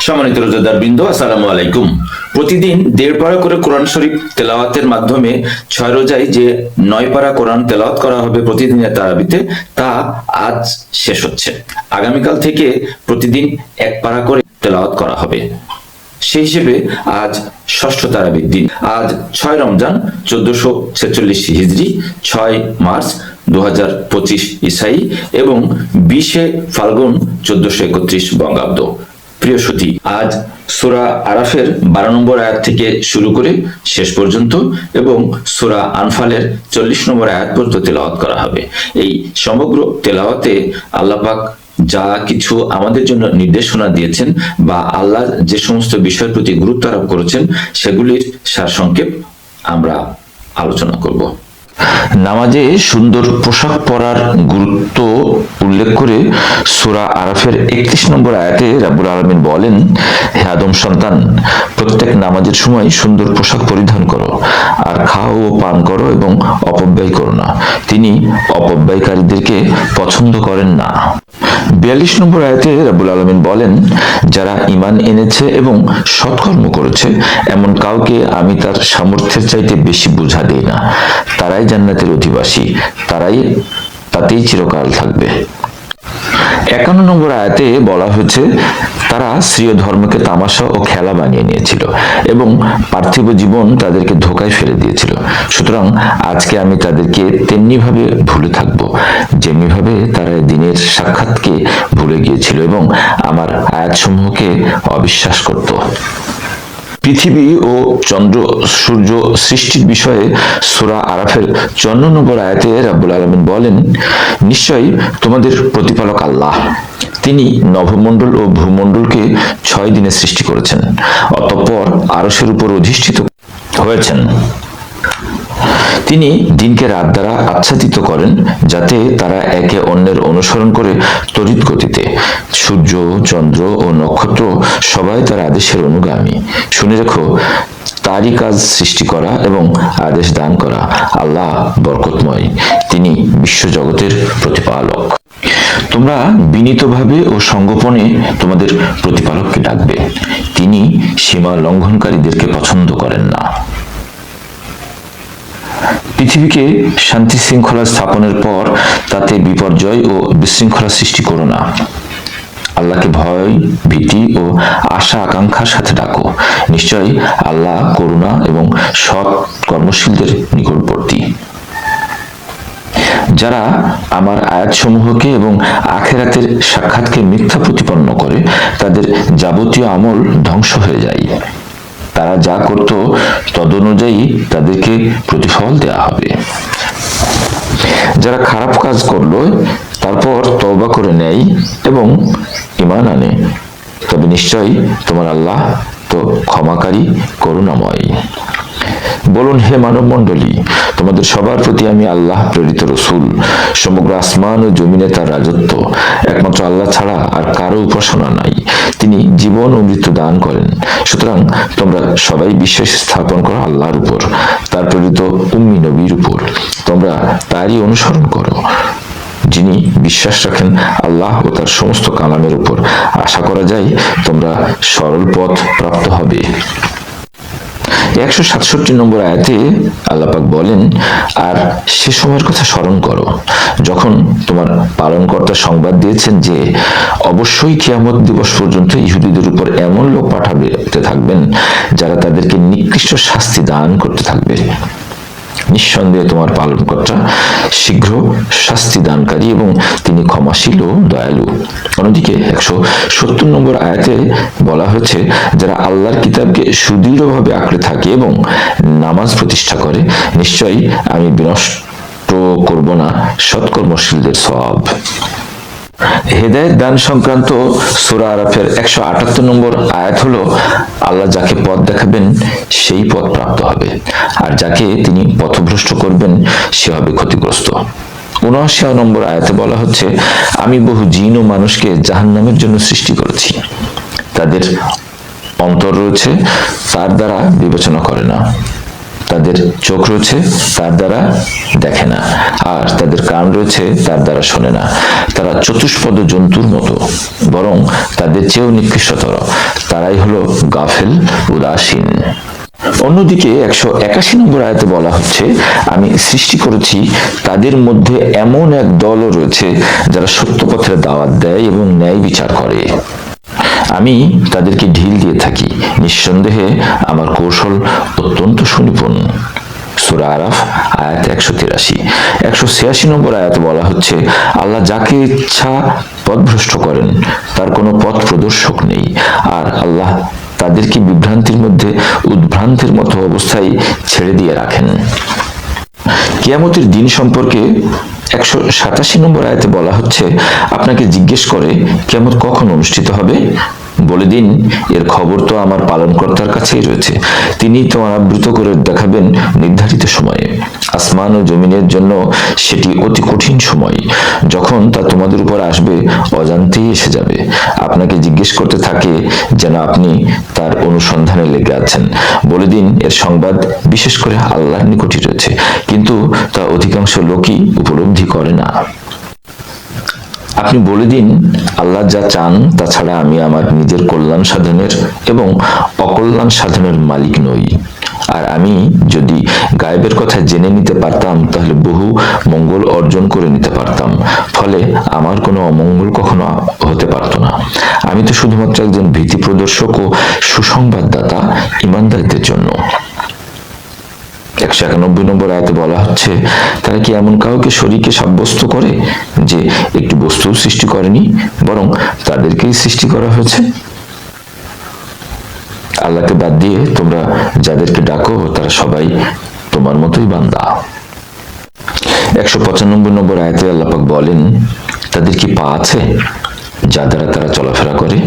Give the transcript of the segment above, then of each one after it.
সম্মানিত রোজাদার বৃন্দ, আসসালামু আলাইকুম। প্রতিদিন 1.5 পারা করে কোরআন শরীফ তেলাওয়াতের মাধ্যমে 6 রোজায় যে 9 পারা কোরআন তেলাওয়াত করা হবে প্রতিদিনের তারাবিতে, তা আজ শেষ হচ্ছে। আগামীকাল থেকে প্রতিদিন 1 পারা করে তেলাওয়াত করা হবে। সেই হিসেবে আজ ষষ্ঠ তারাবির দিন। আজ 6 রমজান 1446 হিজরি, 6 মার্চ 2025 ইসাই এবং 20 ফাল্গুন 1431 বঙ্গাব্দ। প্রিয় সুধী, আজ সূরা আরাফের 12 নম্বর আয়াত থেকে শুরু করে শেষ পর্যন্ত এবং সূরা আনফালের 40 নম্বর আয়াত পর্যন্ত তেলাওয়াত করা হবে। এই সমগ্র তেলাওয়াতে আল্লাহ পাক যা কিছু আমাদের জন্য নির্দেশনা দিয়েছেন বা আল্লাহ যে সমস্ত বিষয়ের প্রতি গুরুত্ব আরোপ করেছেন, সেগুলির সারসংক্ষেপ আমরা আলোচনা করব। নামাজে সুন্দর পোশাক পরার গুরুত্ব উল্লেখ করে সূরা আরাফের 31 নম্বর আয়াতে রাব্বুল আলামিন বলেন, হে আদম সন্তান, প্রত্যেক নামাজের সময় সুন্দর পোশাক পরিধান করো, আর খাও ও পান করো এবং অপব্যয় করো না। তিনি অপব্যয়কারীদেরকে পছন্দ করেন না। 42 নম্বর আয়াতে রাব্বুল আলামিন বলেন, যারা ঈমান এনেছে এবং সৎকর্ম করেছে, এমন কাউকে আমি তার সামর্থ্যের চাইতে বেশি বোঝা দেই না। তারাই জান্নাতের অধিবাসী, তারাই তাতেই চিরকাল থাকবে। 51 নম্বর আয়াতে বলা হয়েছে, তারা শ্রেয় ধর্মকে তামাশা ও খেলা বানিয়ে নিয়েছিল এবং পার্থিব জীবন তাদেরকে ধোঁকায় ফেলে দিয়েছিল। সুতরাং আজকে আমি তাদেরকে তেমনিভাবে ভুলে থাকব, যেমনিভাবে তারা দিনের সাক্ষাৎকে ভুলে গিয়েছিল এবং আমার আয়াতসমূহকে অবিশ্বাস করত। পৃথিবী ও চন্দ্র সূর্য সৃষ্টির বিষয়ে সূরা আরাফের 54 নম্বর আয়াতে রাব্বুল আলামিন বলেন, নিশ্চয়ই তোমাদের প্রতিপালক আল্লাহ, তিনি নভমণ্ডল ও ভূমণ্ডলকে 6 দিনে সৃষ্টি করেছেন, অতঃপর আরশের উপর অধিষ্ঠিত হয়েছেন। তিনি দিনকে রাত দ্বারা আচ্ছাদিত করেন, যাতে তারা একে অন্যের অনুসরণ করে তড়িৎ গতিতে। সূর্য, চন্দ্র ও নক্ষত্র সবাই তার আদেশের অনুগামী। শুনে রেখো, তারই কাজ সৃষ্টি করা এবং আদেশ দান করা। আল্লাহ বরকতময়, তিনি বিশ্বজগতের প্রতিপালক। তোমরা বিনীতভাবে ও সঙ্গোপনে তোমাদের প্রতিপালককে ডাকবে, তিনি সীমা লঙ্ঘনকারীদেরকে পছন্দ করেন না। পৃথিবীকে শান্তি শৃঙ্খলা স্থাপনের পর তাতে বিপর্যয় ও বিশৃঙ্খলা সৃষ্টি করো না। আল্লাহকে ভয়, ভীতি ও আশা আকাঙ্ক্ষার সাথে ডাকো। নিশ্চয়ই আল্লাহ করুণা এবং সৎ কর্মশীলদের নিকটবর্তী। যারা আমার আয়াতসমূহকে এবং আখিরাতের সাক্ষাৎকে মিথ্যা প্রতিপন্ন করে, তাদের যাবতীয় আমল ধ্বংস হয়ে যায়। তারা যা করত তদনুযায়ী তাদেরকে প্রতিফল দেয়া হবে। যারা খারাপ কাজ করলো, তারপর তওবা করে নেয় এবং ঈমান আনে, তবে নিশ্চয়ই তোমার আল্লাহ তো ক্ষমাকারী, করুণাময়। বলুন, হে মানব মণ্ডলী, তোমাদের সবার প্রতি আমি আল্লাহ প্রেরিত রসূল। সমগ্র আসমান ও জমিনে তার রাজত্ব। একমাত্র আল্লাহ ছাড়া আর কারো উপাসনা নাই। তিনি জীবন ও মৃত্যু দান করেন। সুতরাং তোমরা সবাই বিশ্বাস স্থাপন করো আল্লাহর উপর, তার প্রেরিত উম্মি নবীর উপর। তোমরা তারই অনুসরণ করো, যিনি বিশ্বাস রাখেন আল্লাহ ও তার সমস্ত কালামের উপর। আশা করা যায় তোমরা সরল পথ প্রাপ্ত হবে। 167 নম্বর আয়াতে আল্লাহ পাক বলেন, আর সে সময়ের কথা স্মরণ করো, যখন তোমার পালনকর্তা সংবাদ দিয়েছেন যে অবশ্যই কিয়ামত দিবস পর্যন্ত ইহুদিদের উপর এমন লোক পাঠাতে থাকবেন, যারা তাদেরকে নিকৃষ্ট শাস্তি দান করতে থাকবে। নিঃসন্দেহে তোমার পালনকর্তা শীঘ্র শাস্তি দানকারী এবং তিনি ক্ষমাশীল ও দয়ালু। অন্যদিকে 170 নম্বর আয়াতে বলা হয়েছে, যারা আল্লাহর কিতাবকে সুদৃঢ়ভাবে আঁকড়ে থাকে এবং নামাজ প্রতিষ্ঠা করে, নিশ্চয়ই আমি বিনষ্ট করব না সৎকর্মশীলদের সওয়াব। হেদায়েত দান সংক্রান্ত সূরা আরাফের 178 নম্বর আয়াত হলো, আল্লাহ যাকে পথ দেখাবেন সেই পথ প্রাপ্ত হবে, আর যাকে তিনি পথভ্রষ্ট করবেন সে হবে ক্ষতিগ্রস্ত। 79 নম্বর আয়াতে বলা হচ্ছে, আমি বহু জিন ও মানুষকে জাহান্নামের জন্য সৃষ্টি করেছি। তাদের অন্তর রয়েছে, তার দ্বারা বিবেচনা করে না। তাদের চোখ রয়েছে, তার দ্বারা দেখে না, আর তাদের কান রয়েছে, তার দ্বারা শোনে না। তারা চতুষ্পদ জন্তুর মতো, বরং তাদের চেয়েও নিকৃষ্টতর। তারা তারাই হলো গাফেল, উদাসীন। অন্যদিকে 181 নম্বর আয়াতে বলা হচ্ছে, আমি সৃষ্টি করেছি তাদের মধ্যে এমন এক দলও রয়েছে যারা সত্য পথের দাওয়াত দেয় এবং ন্যায় বিচার করে। আমি তাদেরকে ঢিল দিয়ে থাকি, নিঃসন্দেহে আমার কৌশল অত্যন্ত সুনিপুণ। সূরা আরাফ আয়াত 183। 186 নম্বর আয়াতে বলা হচ্ছে, আল্লাহ যাকে ইচ্ছা পথভ্রষ্ট করেন, তার কোনো পথ প্রদর্শক নেই, আর আল্লাহ তাদেরকে বিভ্রান্তির মধ্যে উদ্ভ্রান্তের মতো অবস্থায় ছেড়ে দিয়ে রাখেন। কিয়ামতের দিন সম্পর্কে 187 নম্বর আয়াতে বলা হচ্ছে, আপনাকে জিজ্ঞেস করে কিয়ামত কখন অনুষ্ঠিত হবে? বলে দিন, এর খবর তো আমার পালনকর্তার কাছেই রয়েছে, তিনি তো আবৃত করে দেখাবেন নির্ধারিত সময়ে। আসমান ও জমিনের জন্য সেটি অতি কঠিন সময়, যখন তা তোমাদের উপর আসবে অজান্তেই এসে যাবে। আপনাকে জিজ্ঞেস করতে থাকে যেন আপনি তার অনুসন্ধানে লেগে আছেন। বলে দিন, এর সংবাদ বিশেষ করে আল্লাহর নিকটই রয়েছে, কিন্তু তা অধিকাংশ লোকই উপলব্ধি করে না। আপনি বলে দিন, আল্লাহ যা চান তাছাড়া আমি আমার নিজের কল্যাণ সাধনের এবং অকল্যাণ সাধনের মালিক নই। আর আমি যদি গায়েবের কথা জেনে নিতে পারতাম তাহলে বহু মঙ্গল অর্জন করে নিতে পারতাম, ফলে আমার কোনো অমঙ্গল কখনো হতে পারত না। আমি তো শুধুমাত্র একজন ভীতি প্রদর্শক ও সুসংবাদদাতা ঈমানদারদের জন্য। 191 নম্বর আয়াতে বলা হচ্ছে, তারা কি এমন কাউকে শরীকে সাব্যস্ত করে যে একটি বস্তু সৃষ্টি করেনি, বরং তাদেরকেই সৃষ্টি করা হয়েছে? আল্লাহকে বাদ দিয়ে তোমরা যাদেরকে ডাকো তারা সবাই তোমার মতোই বান্দা। 195 নম্বর আয়াতে আল্লাহ পাক বলেন, তাদের কি পা আছে যা দ্বারা তারা চলাফেরা করে,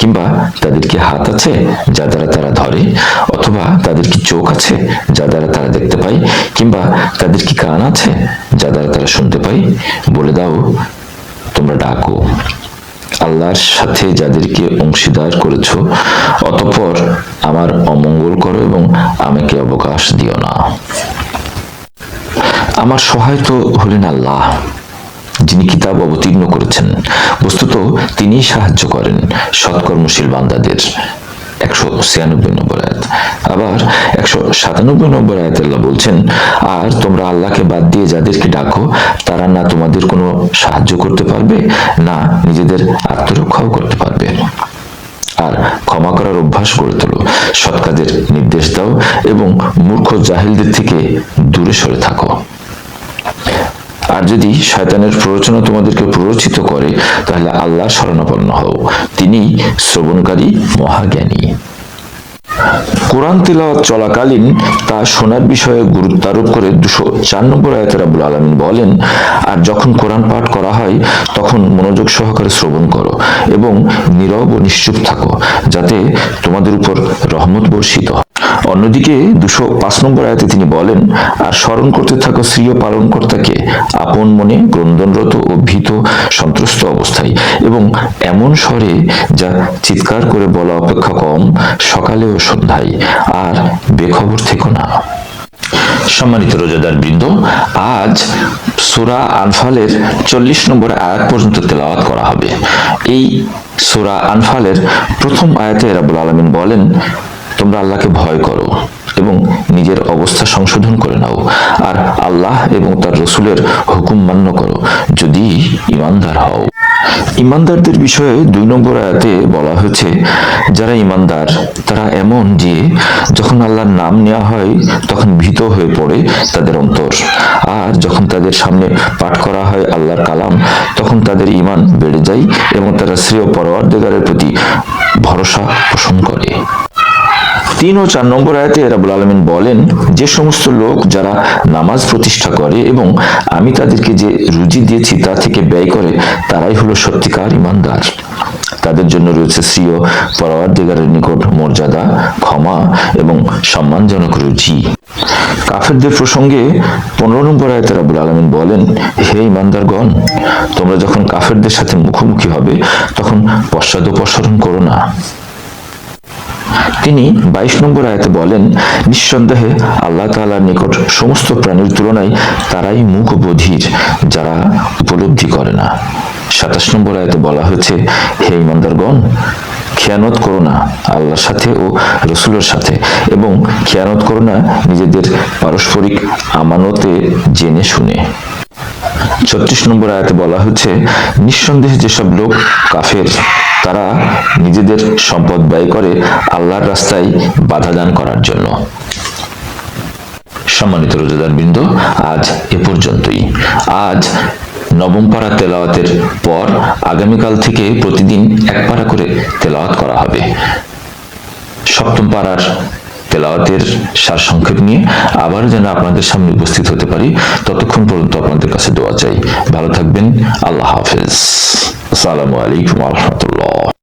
কিংবা তাদের কি হাত আছে যা দ্বারা তারা ধরে, অথবা তাদের কি চোখ আছে যা দ্বারা তারা দেখতে পায়, কিংবা তাদের কি কান আছে যা দ্বারা তারা শুনতে পায়? বলে দাও, তোমরা ডাকো আল্লাহর সাথে যাদেরকে অংশীদার করেছ, অতঃপর আমার অমঙ্গল করো এবং আমাকে অবকাশ দিও না। আমার সহায় তো হলেন আল্লাহ, যিনি কিতাব অবতীর্ণ করেছেন। বস্তুত তিনিই সাহায্য করেন সৎকর্মশীল বান্দাদের। 196 নম্বর আয়াত। আবার 197 নম্বর আয়াতে আল্লাহ বলছেন, আর তোমরা আল্লাহকে বাদ দিয়ে যাদেরকে ডাকো তারা না তোমাদের কোনো সাহায্য করতে পারবে, না নিজেদের আত্মরক্ষাও করতে পারবে। আর ক্ষমা করার অভ্যাস গড়ে তোলো, সৎ কাজের নির্দেশ দাও এবং মূর্খ জাহিলদের থেকে দূরে সরে থাকো। আর যদি শয়তানের প্ররোচনা তোমাদেরকে প্ররোচিত করে তাহলে আল্লাহর শরণাপন্ন হও, তিনি শ্রবণকারী মহাজ্ঞানী। কোরআন তিলাওয়াত চলাকালীন তা শোনার বিষয়ে গুরুত্ব আরোপ করে 204 নম্বর আয়াতে রাব্বুল আলামিন বলেন, আর যখন কোরআন পাঠ করা হয় তখন মনোযোগ সহকারে শ্রবণ করো এবং নীরব ও নিশ্চুপ থাকো, যাতে তোমাদের উপর রহমত বর্ষিত হয়। অন্যদিকে 205 নম্বর আয়াতে তিনি বলেন, আর স্মরণ করতে থাকো স্বীয় পালনকর্তাকে আপন মনে ক্রন্দনরত ও ভীত সন্ত্রস্ত অবস্থায়, এবং এমন স্বরে যা চিৎকার করে বলা অপেক্ষা কম, সকালে ও সন্ধ্যায়, আর বেখবর থেকো না। সম্মানিত রোজাদার বৃন্দ, আজ সূরা আনফালের 40 নম্বর আয়াত পর্যন্ত তেলাওয়াত করা হবে। এই সূরা আনফালের প্রথম আয়াতে রাব্বুল আলামিন বলেন, তোমরা আল্লাহকে ভয় করো এবং নিজের অবস্থা সংশোধন করে নাও, আর আল্লাহ এবং তার রসুলের হুকুম মান্য করো যদি ঈমানদার হও। ঈমানদারদের বিষয়ে 2 নম্বর আয়াতে বলা হয়েছে, যারা ঈমানদার তারা এমন যে যখন আল্লাহর নাম নেওয়া হয় তখন ভীত হয়ে পড়ে তাদের অন্তর, আর যখন তাদের সামনে পাঠ করা হয় আল্লাহর কালাম তখন তাদের ঈমান বেড়ে যায় এবং তারা শ্রেয় পরওয়ারদিগারের প্রতি ভরসা পোষণ করে। 3 ও 4 নম্বর আয়াতে রাব্বুল আলামিন বলেন, যে সমস্ত লোক যারা নামাজ প্রতিষ্ঠা করে এবং আমি তাদেরকে যে রুজি দিয়েছি তা থেকে ব্যয় করে তারাই হলো সত্যিকার ঈমানদার। তাদের জন্য রয়েছে শ্রেয় পরওয়ারদিগারের নিকট মর্যাদা, ক্ষমা এবং সম্মানজনক রুজি। কাফেরদের প্রসঙ্গে 15 নম্বর আয়াতে রাব্বুল আলামিন বলেন, হে ঈমানদারগণ, তোমরা যখন কাফেরদের সাথে মুখোমুখি হবে তখন পশ্চাদপসরণ করো না। তিনি 22 নম্বর আয়াতে বলেন, নিঃসন্দেহে আল্লাহ তাআলার নিকট সমস্ত প্রাণীর তুলনায় তারাই মূক বধির, যারা উপলব্ধি করে না। 27 নম্বর আয়াতে বলা হয়েছে, হে ঈমানদারগণ, খেয়ানত করো না আল্লাহর সাথে ও রসুলের সাথে, এবং খেয়ানত করো না নিজেদের পারস্পরিক আমানতে জেনে শুনে। 36 নম্বর আয়াতে বলা হচ্ছে, নিঃসন্দেহে যেসব লোক কাফের তারা নিজেদের সম্পদ ব্যয় করে আল্লাহর রাস্তায় বাধা দান করার জন্য। সম্মানিত রোজাদার বৃন্দ, আজ এ পর্যন্তই। আজ নবম পারা তেলাওয়াতের পর আগামীকাল থেকে প্রতিদিন এক পারা করে তেলাওয়াত করা হবে। সপ্তম পারার তেলাওয়াতের সারসংক্ষেপ নিয়ে আবার যেন আপনাদের সামনে উপস্থিত হতে পারি, ততক্ষণ পর্যন্ত আপনাদের কাছে দোয়া চাই। ভালো থাকবেন। আল্লাহ হাফেজ। আসসালামু আলাইকুম ওয়া রাহমাতুল্লাহ।